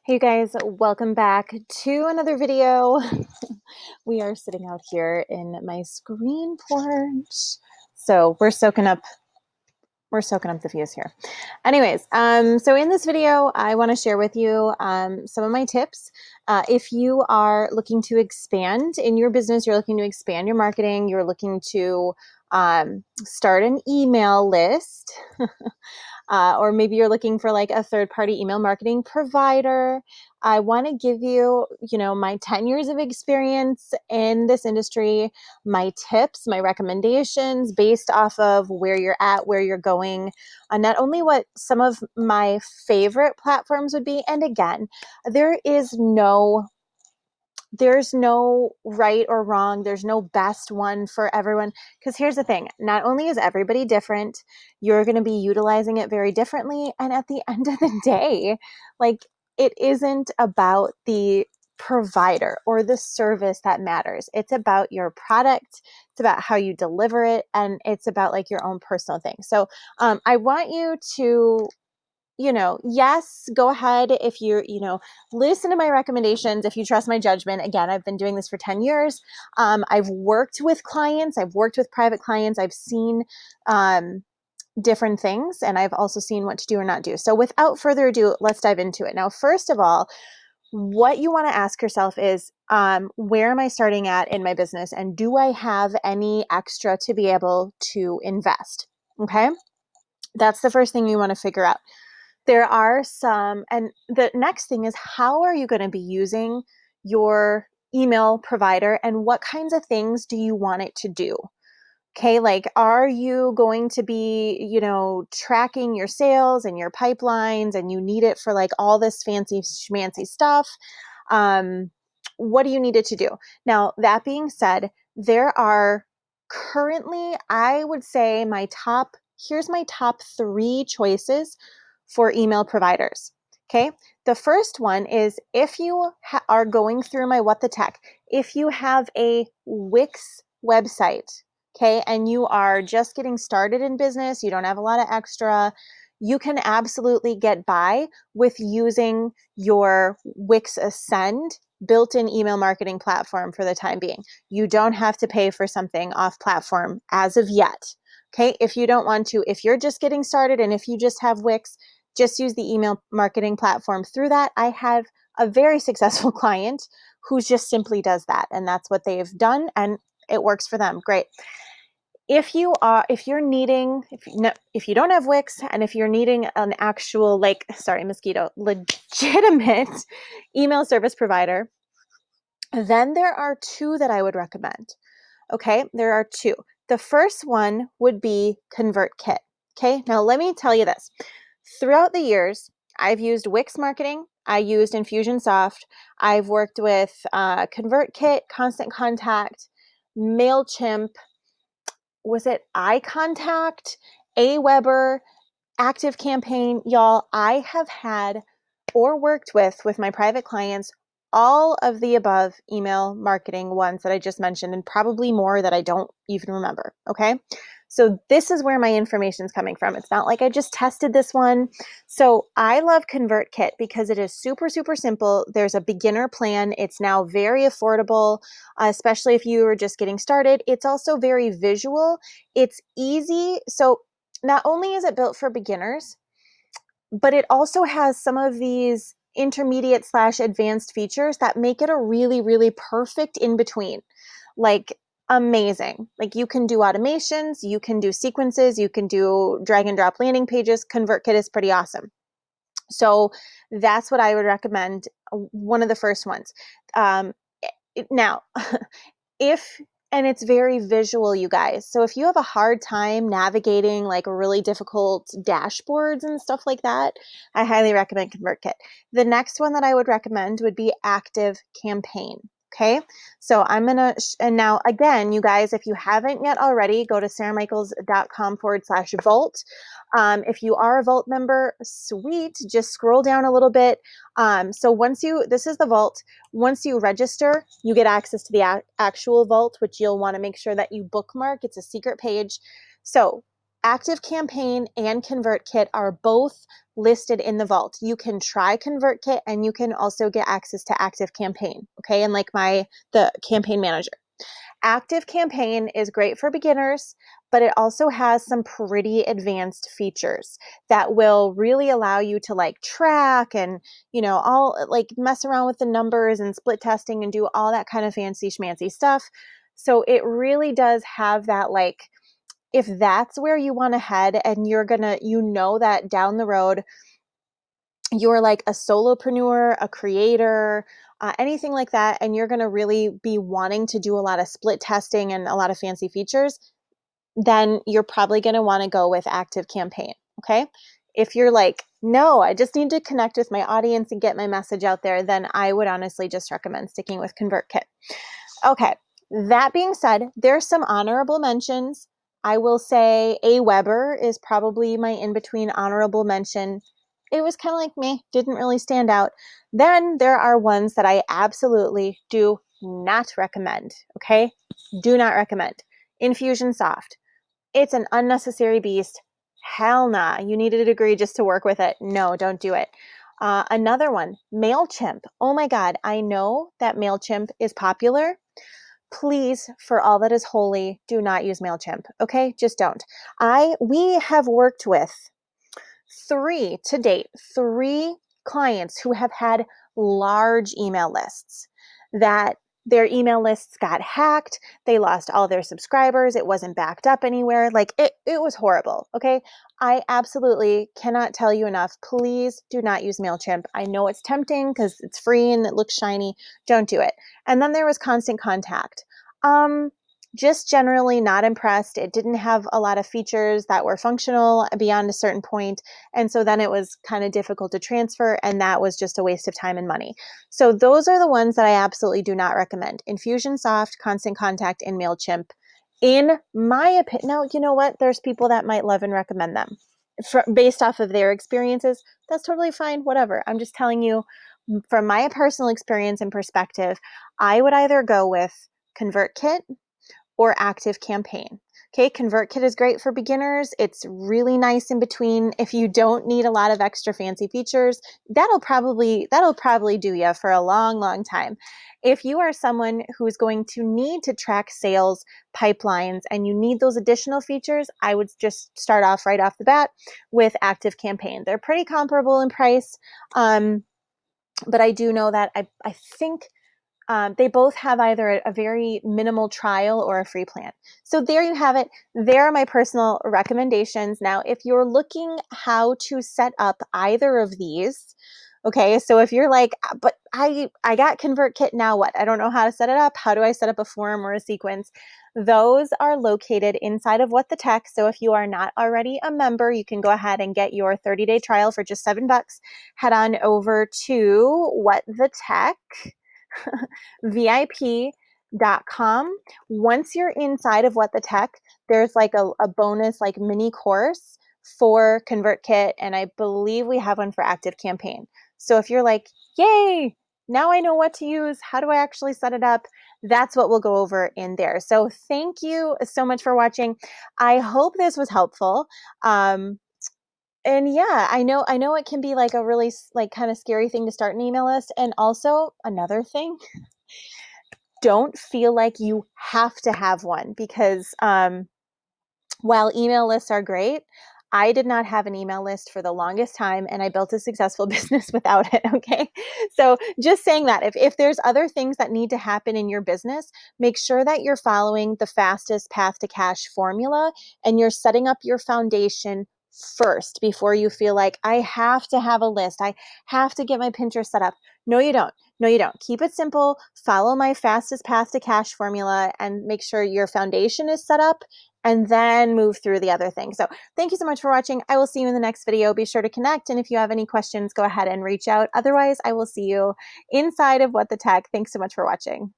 Hey guys, welcome back to another video. We are sitting out here in my screen porch. So we're soaking up the views here. Anyways, so in this video, I want to share with you some of my tips. If you are looking to expand in your business, you're looking to expand your marketing, you're looking to start an email list, or maybe you're looking for like a third-party email marketing provider. I want to give you, my 10 years of experience in this industry, my tips, my recommendations based off of where you're at, where you're going, not only what some of my favorite platforms would be. And again, there is no there's no right or wrong. There's no best one for everyone. Because here's the thing, not only is everybody different, you're going to be utilizing it very differently. And at the end of the day, like, it isn't about the provider or the service that matters. It's about your product. It's about how you deliver it. And it's about like your own personal thing. So I want you to yes, go ahead if listen to my recommendations, if you trust my judgment. Again, I've been doing this for 10 years. I've worked with clients, I've worked with private clients, I've seen different things, and I've also seen what to do or not do. So without further ado, let's dive into it. Now, first of all, what you want to ask yourself is, where am I starting at in my business? And do I have any extra to be able to invest? Okay. That's the first thing you want to figure out. There are some, and the next thing is, how are you going to be using your email provider and what kinds of things do you want it to do? Okay, like, are you going to be, tracking your sales and your pipelines and you need it for like all this fancy schmancy stuff? What do you need it to do? Now, that being said, there are currently, I would say here's my top 3 choices for email providers. Okay. The first one is, if you are going through my What the Tech, if you have a Wix website, okay, and you are just getting started in business, you don't have a lot of extra, you can absolutely get by with using your Wix Ascend built-in email marketing platform for the time being. You don't have to pay for something off platform as of yet. Okay, if you don't want to, if you're just getting started and if you just have Wix, just use the email marketing platform through that. I have a very successful client who just simply does that, and that's what they've done, and it works for them. Great. If you don't have Wix, and if you're needing an actual, legitimate email service provider, then there are 2 that I would recommend. Okay, there are 2. The first one would be Convertkit. Okay, now let me tell you this. Throughout the years, I've used Wix Marketing, I used Infusionsoft, I've worked with Convertkit, Constant Contact, Mailchimp, was it iContact, Aweber, ActiveCampaign. Y'all, I have had or worked with my private clients, all of the above email marketing ones that I just mentioned, and probably more that I don't even remember. Okay. So this is where my information is coming from. It's not like I just tested this one. So I love Convertkit because it is super, super simple. There's a beginner plan. It's now very affordable, especially if you are just getting started. It's also very visual. It's easy. So not only is it built for beginners, but it also has some of these intermediate/advanced features that make it a really, really perfect in between. Like, amazing. Like, you can do automations, you can do sequences, you can do drag and drop landing pages. ConvertKit is pretty awesome. So that's what I would recommend. One of the first ones. Now, and it's very visual, you guys. So if you have a hard time navigating like really difficult dashboards and stuff like that, I highly recommend ConvertKit. The next one that I would recommend would be ActiveCampaign. Okay, so and now again, you guys, if you haven't yet already, go to sarahmichaels.com/vault. If you are a Vault member, sweet, just scroll down a little bit. So this is the Vault. Once you register, you get access to the actual Vault, which you'll want to make sure that you bookmark. It's a secret page. So ActiveCampaign and Convertkit are both listed in the vault. You can try Convertkit and you can also get access to ActiveCampaign, okay? And like the campaign manager. ActiveCampaign is great for beginners, but it also has some pretty advanced features that will really allow you to like track and, all like mess around with the numbers and split testing and do all that kind of fancy schmancy stuff. So it really does have that, like, if that's where you want to head and you're gonna, that down the road, you're like a solopreneur, a creator, anything like that, and you're going to really be wanting to do a lot of split testing and a lot of fancy features, then you're probably going to want to go with ActiveCampaign. Okay. If you're like, no, I just need to connect with my audience and get my message out there, then I would honestly just recommend sticking with ConvertKit. Okay. That being said, there's some honorable mentions. I will say Aweber is probably my in-between honorable mention. It was kind of like me, didn't really stand out. Then there are ones that I absolutely do not recommend, okay? Do not recommend. Infusionsoft. It's an unnecessary beast. Hell nah. You need a degree just to work with it. No, don't do it. Another one, Mailchimp. Oh my God, I know that Mailchimp is popular. Please, for all that is holy, do not use Mailchimp, okay? Just don't. We have worked with three clients who have had large email lists that their email lists got hacked. They lost all their subscribers. It wasn't backed up anywhere. Like it was horrible. Okay. I absolutely cannot tell you enough. Please do not use MailChimp. I know it's tempting because it's free and it looks shiny. Don't do it. And then there was Constant Contact. Just generally not impressed. It didn't have a lot of features that were functional beyond a certain point. And so then it was kind of difficult to transfer, and that was just a waste of time and money. So those are the ones that I absolutely do not recommend. Infusionsoft, Constant Contact, and MailChimp. In my opinion, now, you know what? There's people that might love and recommend them based off of their experiences. That's totally fine, whatever. I'm just telling you from my personal experience and perspective, I would either go with ConvertKit or ActiveCampaign. Okay, ConvertKit is great for beginners. It's really nice in between. If you don't need a lot of extra fancy features, that'll probably do you for a long, long time. If you are someone who's going to need to track sales pipelines and you need those additional features, I would just start off right off the bat with ActiveCampaign. They're pretty comparable in price, but I do know that I think they both have either a very minimal trial or a free plan. So there you have it. There are my personal recommendations. Now, if you're looking how to set up either of these, okay, so if you're like, but I got ConvertKit, now what? I don't know how to set it up. How do I set up a form or a sequence? Those are located inside of What the Tech. So if you are not already a member, you can go ahead and get your 30-day trial for just $7. Head on over to What the Tech. VIP.com. Once you're inside of What the Tech, there's like a bonus like mini course for ConvertKit, and I believe we have one for ActiveCampaign. So if you're like, yay, now I know what to use, how do I actually set it up? That's what we'll go over in there. So thank you so much for watching. I hope this was helpful. And yeah, I know it can be like a really like kind of scary thing to start an email list. And also another thing, don't feel like you have to have one, because while email lists are great, I did not have an email list for the longest time, and I built a successful business without it, okay? So just saying that, if there's other things that need to happen in your business, make sure that you're following the fastest path to cash formula, and you're setting up your foundation first before you feel like I have to have a list. I have to get my Pinterest set up. No, you don't. No, you don't. Keep it simple. Follow my fastest path to cash formula and make sure your foundation is set up, and then move through the other things. So thank you so much for watching. I will see you in the next video. Be sure to connect. And if you have any questions, go ahead and reach out. Otherwise, I will see you inside of What the Tech. Thanks so much for watching.